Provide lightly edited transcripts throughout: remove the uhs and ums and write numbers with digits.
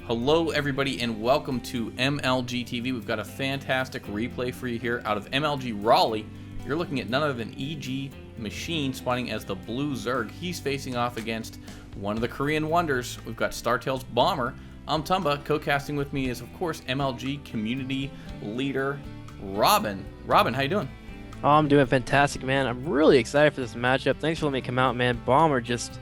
Hello everybody and welcome to MLG TV. We've got a fantastic replay for you here out of MLG Raleigh. You're looking at none other than EGMachine spawning as the blue Zerg. He's facing off against one of the Korean wonders. We've got STBomber. I'm Tumba. Co-casting with me is of course MLG community leader Robin. Robin, how you doing? Oh, I'm doing fantastic, man. I'm really excited for this matchup. Thanks for letting me come out, man. Bomber just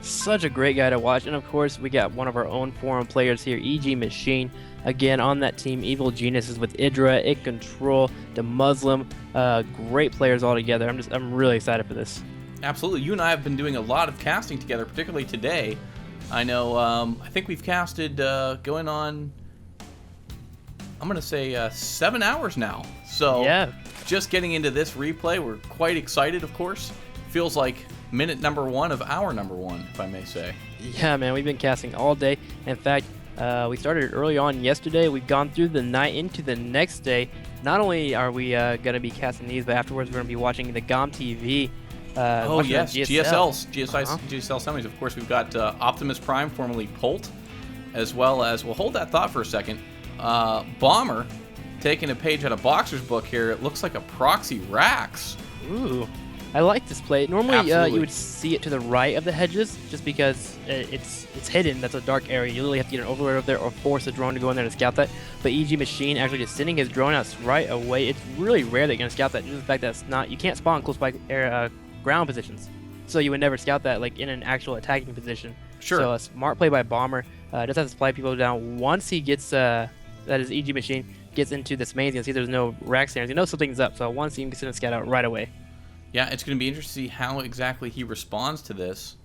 such a great guy to watch. And of course, we got one of our own forum players here, EGMachine. Again, on that team, Evil Geniuses with Idra, It Control, the Muslim. Great players all together. I'm really excited for this. Absolutely. You and I have been doing a lot of casting together, particularly today. I know, I think we've casted going on, I'm going to say 7 hours now. So yeah, just getting into this replay, we're quite excited, of course. Feels like minute number one of our number one, if I may say. Yeah, man, we've been casting all day. In fact, we started early on yesterday. We've gone through the night into the next day. Not only are we going to be casting these, but afterwards we're going to be watching the GOM TV. Oh yes, GSL semis. Of course, we've got Optimus Prime, formerly Polt, as well as, we'll hold that thought for a second, Bomber, taking a page out of Boxer's book here. It looks like a proxy Rax. Ooh. I like this play. Normally, Absolutely. you would see it to the right of the hedges, just because it's hidden. That's a dark area. You literally have to get an overlord up there or force a drone to go in there to scout that. But EGMachine actually just sending his drone out right away. It's really rare that you're gonna scout that. Due to the fact that it's not, you can't spawn close by ground positions, so you would never scout that like in an actual attacking position. Sure. So a smart play by Bomber. Just has to supply people down. Once he gets that is EGMachine gets into this maze, you can see there's no racks there. You know something's up. So once he can send a scout out right away. Yeah, it's going to be interesting to see how exactly he responds to this.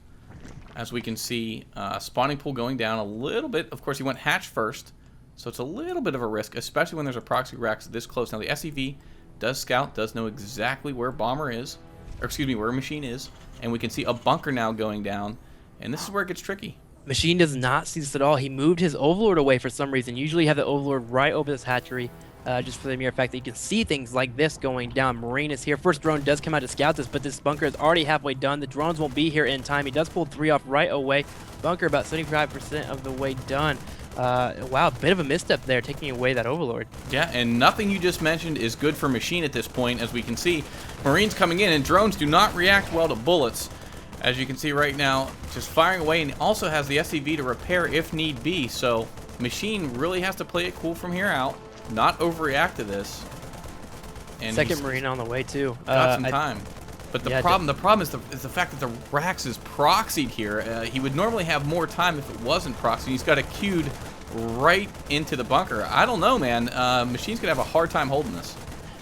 As we can see, spawning pool going down a little bit. Of course, he went hatch first, so it's a little bit of a risk, especially when there's a proxy Rax this close. Now, the SEV does scout, does know exactly where Bomber is, or excuse me, where Machine is, and we can see a bunker now going down, and this is where it gets tricky. Machine does not see this at all. He moved his Overlord away for some reason. Usually you have the Overlord right over this hatchery. Just for the mere fact that you can see things like this going down. Marine is here. First drone does come out to scout this, but this bunker is already halfway done. The drones won't be here in time. He does pull 3 off right away. Bunker about 75% of the way done. Wow, bit of a misstep there, taking away that Overlord. Yeah, and nothing you just mentioned is good for Machine at this point. As we can see, Marines coming in, and drones do not react well to bullets. As you can see right now, just firing away, and also has the SCV to repair if need be. So Machine really has to play it cool from here out. Not overreact to this. And second Marine on the way too. Got some time. But the problem is the fact that the Rax is proxied here. He would normally have more time if it wasn't proxied. He's got it queued right into the bunker. I don't know, man. Machine's gonna have a hard time holding this.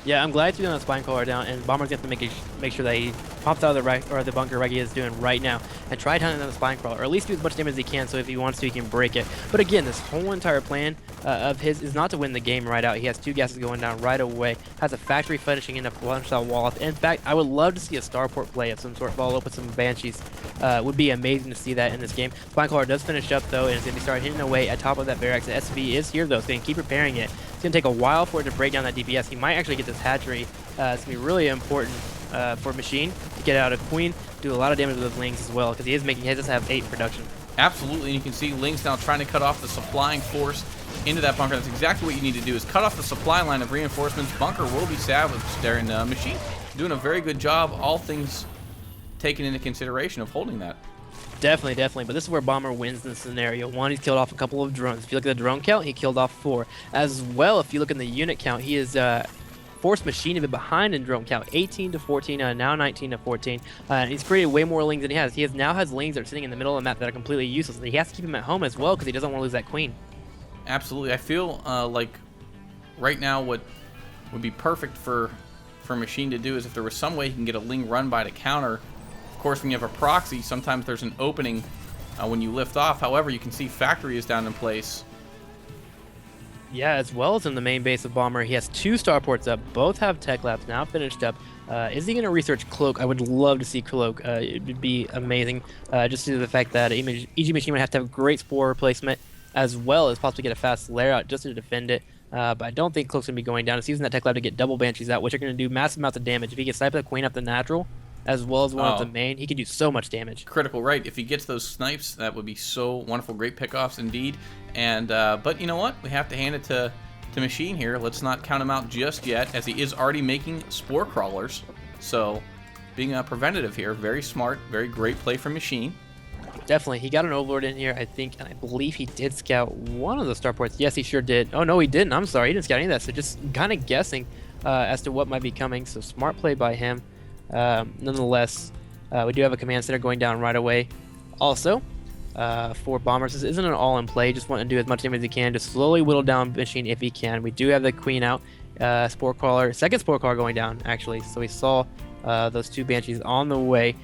Yeah, I'm glad you're doing that spine collar down, and Bomber's going to have to make sure that he pops out of the bunker like he is doing right now, and try hunting down the spine crawler, or at least do as much damage as he can, so if he wants to, he can break it. But again, this whole entire plan of his is not to win the game right out. He has 2 gases going down right away, has a factory finishing in a one-shot wall off. In fact, I would love to see a starport play of some sort, follow up with some Banshees. Would be amazing to see that in this game. Spine collar does finish up, though, and it's going to start hitting away at top of that barracks. The SV is here, though, so he can keep repairing it. It's going to take a while for it to break down that DPS. He might actually get this hatchery. It's going to be really important for Machine to get out of Queen, do a lot of damage with those Lings as well, because he does have 8 in production. Absolutely, and you can see Lings now trying to cut off the supplying force into that bunker. That's exactly what you need to do, is cut off the supply line of reinforcements. Bunker will be salvaged there, and Machine doing a very good job, all things taken into consideration, of holding that. Definitely, but this is where Bomber wins this scenario. 1, he's killed off a couple of drones. If you look at the drone count, he killed off 4. As well, if you look at the unit count, he is forced Machine a bit behind in drone count, 18 to 14, now 19 to 14. He's created way more Lings than he has. He now has Lings that are sitting in the middle of the map that are completely useless. He has to keep him at home as well because he doesn't want to lose that Queen. Absolutely. I feel like right now what would be perfect for Machine to do is if there was some way he can get a Ling run by to counter. Of course, when you have a proxy, sometimes there's an opening when you lift off. However, you can see factory is down in place. Yeah, as well as in the main base of Bomber, he has 2 starports up. Both have tech labs now finished up. Is he going to research Cloak? I would love to see Cloak. It would be amazing, just due to the fact that EGMachine would have to have great spore replacement, as well as possibly get a fast lair out just to defend it. But I don't think Cloak's going to be going down. He's using that tech lab to get double Banshees out, which are going to do massive amounts of damage. If he gets sniped the Queen up the natural, as well as one at the Oh. main, he can do so much damage. Critical, right? If he gets those snipes, that would be so wonderful. Great pickoffs indeed. And but you know what? We have to hand it to Machine here. Let's not count him out just yet, as he is already making spore crawlers. So being preventative here, very smart, very great play from Machine. Definitely. He got an Overlord in here, I think, and I believe he did scout one of the starports. Yes, he sure did. Oh, no, he didn't. I'm sorry. He didn't scout any of that. So just kind of guessing as to what might be coming. So smart play by him. Nonetheless, we do have a command center going down right away. Also, for Bombers, this isn't an all-in play. Just want to do as much damage as he can to slowly whittle down Machine if he can. We do have the Queen out. Spore Crawler, second Spore Crawler going down, actually. So we saw those 2 Banshees on the way.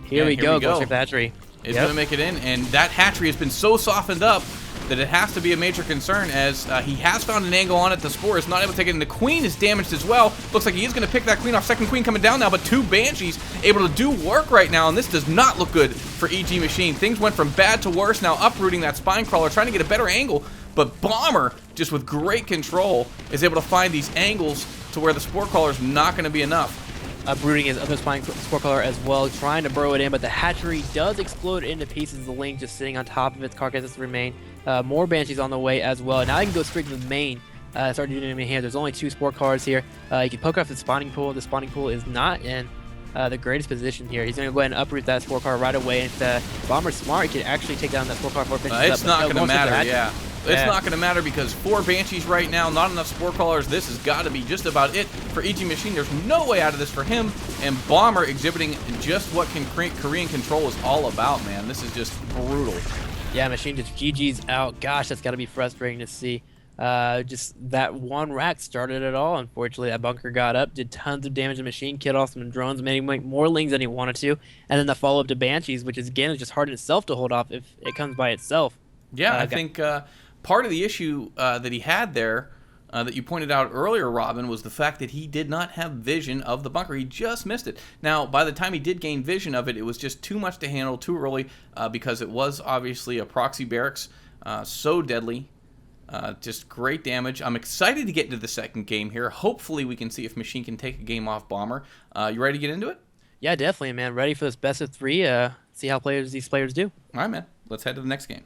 Here we go. Go straight for the hatchery. Is going to make it in, and that hatchery has been so softened up that it has to be a major concern, as he has found an angle on it. The Spore is not able to take it, and the Queen is damaged as well. Looks like he is going to pick that Queen off. Second Queen coming down now, but 2 Banshees able to do work right now, and this does not look good for EGMachine. Things went from bad to worse, now uprooting that Spine Crawler, trying to get a better angle, but Bomber, just with great control, is able to find these angles to where the Spore Crawler is not going to be enough. Uprooting his other Spore Crawler as well, trying to burrow it in, but the hatchery does explode into pieces. The Link just sitting on top of its carcass remain. More Banshees on the way as well. Now I can go straight to the main. Start doing him in here. There's only 2 Spore Crawlers here. You can poke off the spawning pool. The spawning pool is not in the greatest position here. He's going to go ahead and uproot that Spore Crawler right away. And Bomber's smart, he can actually take down that Spore Crawler for It's not going to matter, yeah. It's not going to matter because 4 Banshees right now, not enough Spore Crawlers. This has got to be just about it for EGMachine. There's no way out of this for him. And Bomber exhibiting just what Korean control is all about, man. This is just brutal. Yeah, Machine just GG's out. Gosh, that's got to be frustrating to see. Just that one rack started it all. Unfortunately, that bunker got up, did tons of damage to Machine, killed off some drones, made him make more Lings than he wanted to. And then the follow-up to Banshees, which is, again, is just hard in itself to hold off if it comes by itself. Yeah, I think part of the issue that he had there that you pointed out earlier, Robin, was the fact that he did not have vision of the bunker. He just missed it. Now, by the time he did gain vision of it, it was just too much to handle too early because it was obviously a proxy barracks. So deadly. Just great damage. I'm excited to get into the second game here. Hopefully we can see if Machine can take a game off Bomber. You ready to get into it? Yeah, definitely, man. Ready for this best of 3. See how these players do. All right, man. Let's head to the next game.